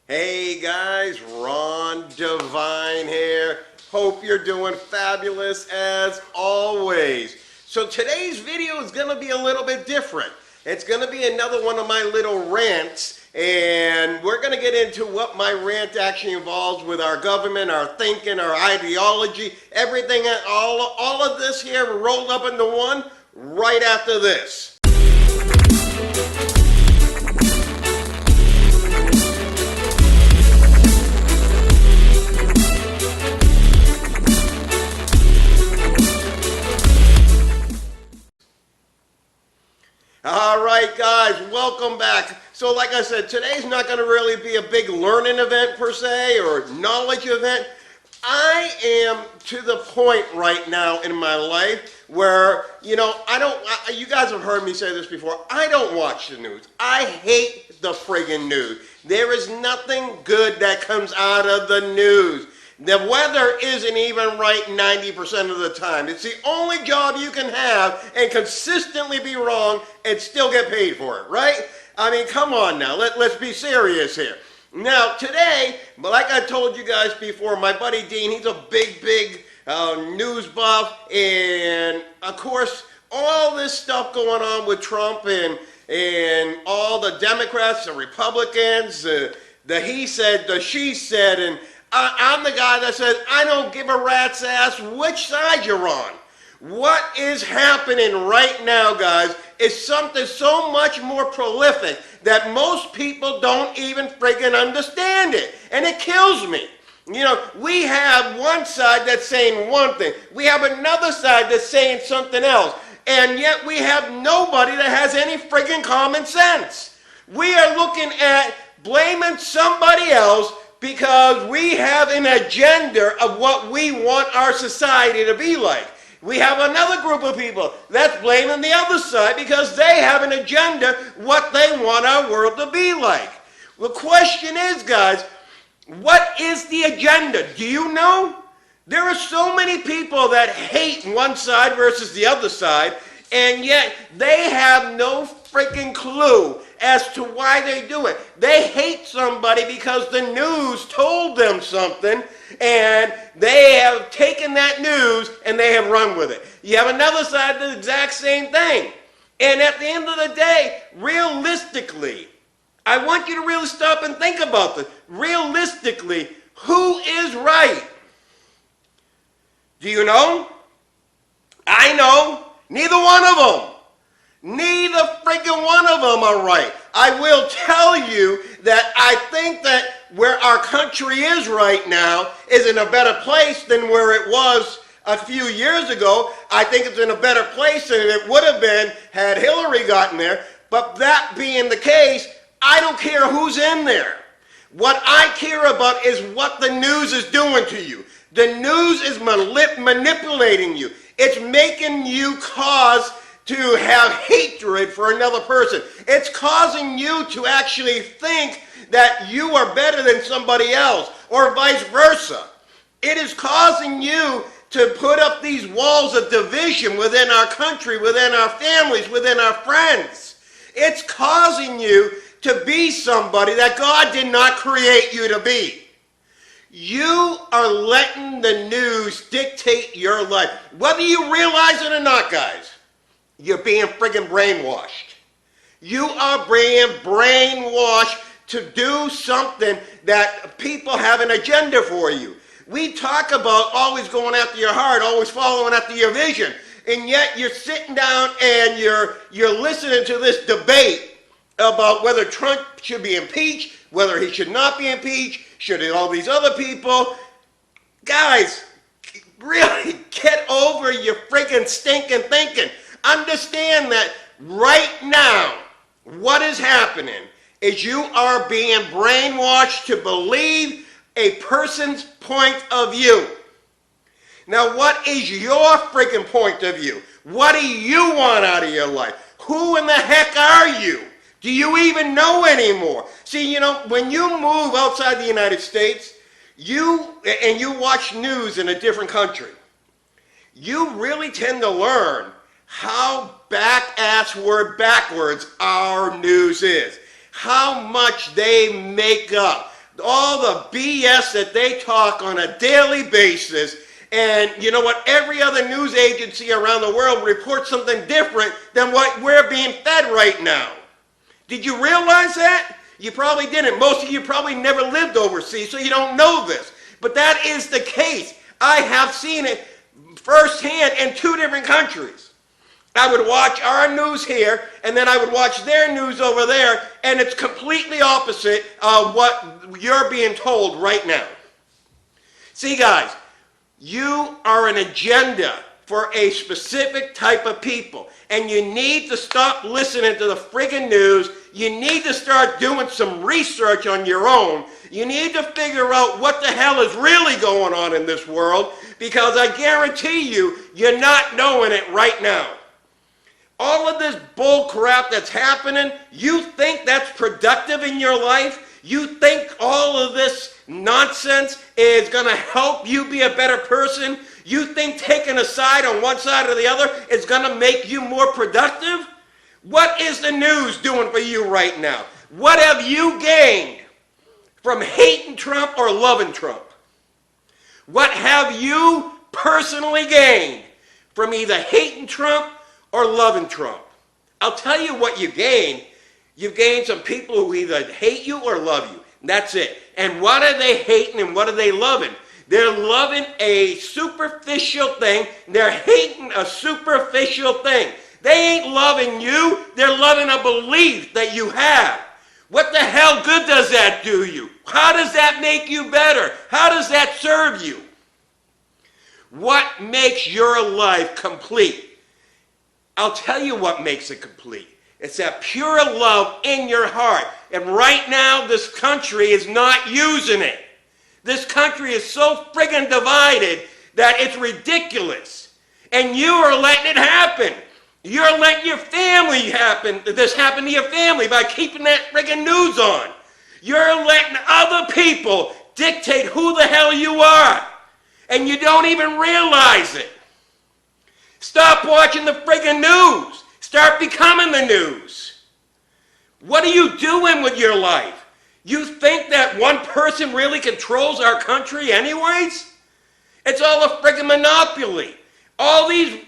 Hey guys, Devine here. Hope you're doing fabulous as always. So today's video is going to be a little bit different. It's going to be another one of my little rants, and we're going to get into what my rant actually involves with our government, our thinking, our ideology, everything, all of this here rolled up into one right after this. Alright guys, welcome back. So like I said, today's not going to really be a big learning event per se, or knowledge event. I am to the point right now in my life where, you guys have heard me say this before, I don't watch the news. I hate the friggin' news. There is nothing good that comes out of the news. The weather isn't even right 90% of the time. It's the only job you can have and consistently be wrong and still get paid for it, right? I mean, come on now. Let's be serious here. Now, today, like I told you guys before, my buddy Dean, he's a big news buff. And, of course, all this stuff going on with Trump and all the Democrats, the Republicans, the he said, the she said, and I'm the guy that says, I don't give a rat's ass which side you're on. What is happening right now, guys, is something so much more prolific that most people don't even friggin' understand it. And it kills me. You know, we have one side that's saying one thing. We have another side that's saying something else. And yet we have nobody that has any friggin' common sense. We are looking at blaming somebody else because we have an agenda of what we want our society to be like. We have another group of people that's blaming the other side because they have an agenda what they want our world to be like. The question is, guys, what is the agenda? Do you know? There are so many people that hate one side versus the other side, and yet they have no freaking clue as to why they do it. They hate somebody because the news told them something, and they have taken that news and they have run with it. You have another side the exact same thing. And at the end of the day, realistically, I want you to really stop and think about this. Realistically, who is right? Do you know? I know. Neither one of them. Neither freaking one of them are right. I will tell you that I think that where our country is right now is in a better place than where it was a few years ago. I think it's in a better place than it would have been had Hillary gotten there. But that being the case, I don't care who's in there. What I care about is what the news is doing to you. The news is manipulating you. It's making you cause to have hatred for another person. It's causing you to actually think that you are better than somebody else, or vice versa. It is causing you to put up these walls of division within our country, within our families, within our friends. It's causing you to be somebody that God did not create you to be. You are letting the news dictate your life. Whether you realize it or not, guys, you're being friggin' brainwashed. You are being brainwashed to do something that people have an agenda for you. We talk about always going after your heart, always following after your vision, and yet you're sitting down and you're listening to this debate about whether Trump should be impeached, whether he should not be impeached, should all these other people. Guys, really get over your friggin' stinking thinking. Understand that right now, what is happening is you are being brainwashed to believe a person's point of view. Now, what is your freaking point of view? What do you want out of your life? Who in the heck are you? Do you even know anymore? See, when you move outside the United States, you watch news in a different country, you really tend to learn how backwards our news is, how much they make up. all the BS that they talk on a daily basis. And you know what? Every other news agency around the world reports something different than what we're being fed right now. Did you realize that? You probably didn't. Most of you probably never lived overseas, so you don't know this. But that is the case. I have seen it firsthand in 2 different countries. I would watch our news here, and then I would watch their news over there, and it's completely opposite of what you're being told right now. See, guys, you are an agenda for a specific type of people, and you need to stop listening to the friggin' news. You need to start doing some research on your own. You need to figure out what the hell is really going on in this world, because I guarantee you, you're not knowing it right now. All of this bull crap that's happening, you think that's productive in your life? You think all of this nonsense is going to help you be a better person? You think taking a side on one side or the other is going to make you more productive? What is the news doing for you right now? What have you gained from hating Trump or loving Trump? What have you personally gained from either hating Trump or loving Trump? I'll tell you what you gain. You've gained some people who either hate you or love you. That's it. And what are they hating and what are they loving? They're loving a superficial thing. They're hating a superficial thing. They ain't loving you. They're loving a belief that you have. What the hell good does that do you? How does that make you better? How does that serve you? What makes your life complete? I'll tell you what makes it complete. It's that pure love in your heart. And right now, this country is not using it. This country is so friggin' divided that it's ridiculous. And you are letting it happen. You're letting your family happen to your family by keeping that friggin' news on. You're letting other people dictate who the hell you are. And you don't even realize it. Stop watching the friggin' news. Start becoming the news. What are you doing with your life? You think that one person really controls our country anyways? It's all a friggin' monopoly. All these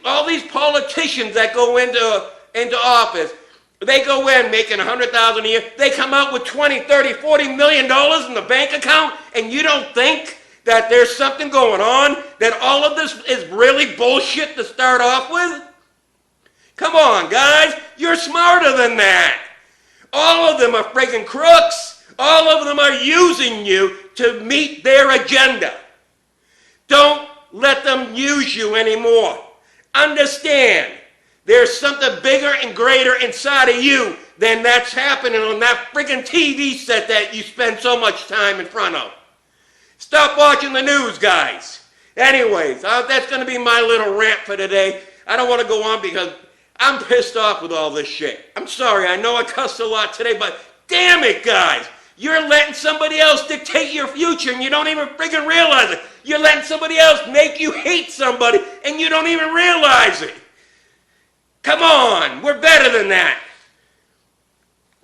politicians that go into office, they go in making $100,000 a year. They come out with $20, $30, $40 million in the bank account, and you don't think that there's something going on, that all of this is really bullshit to start off with? Come on, guys. You're smarter than that. All of them are friggin' crooks. All of them are using you to meet their agenda. Don't let them use you anymore. Understand, there's something bigger and greater inside of you than that's happening on that friggin' TV set that you spend so much time in front of. Stop watching the news, guys. Anyways, that's going to be my little rant for today. I don't want to go on because I'm pissed off with all this shit. I'm sorry, I know I cussed a lot today, but damn it, guys. You're letting somebody else dictate your future and you don't even friggin' realize it. You're letting somebody else make you hate somebody and you don't even realize it. Come on, we're better than that.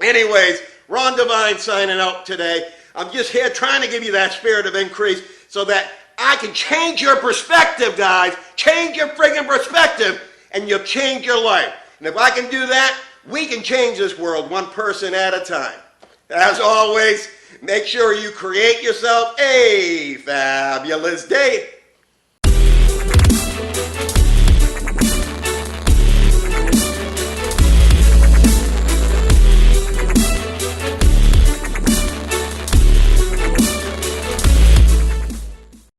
Anyways, Ron Devine signing out today. I'm just here trying to give you that spirit of increase so that I can change your perspective, guys. Change your friggin' perspective and you'll change your life. And if I can do that, we can change this world one person at a time. As always, make sure you create yourself a fabulous day.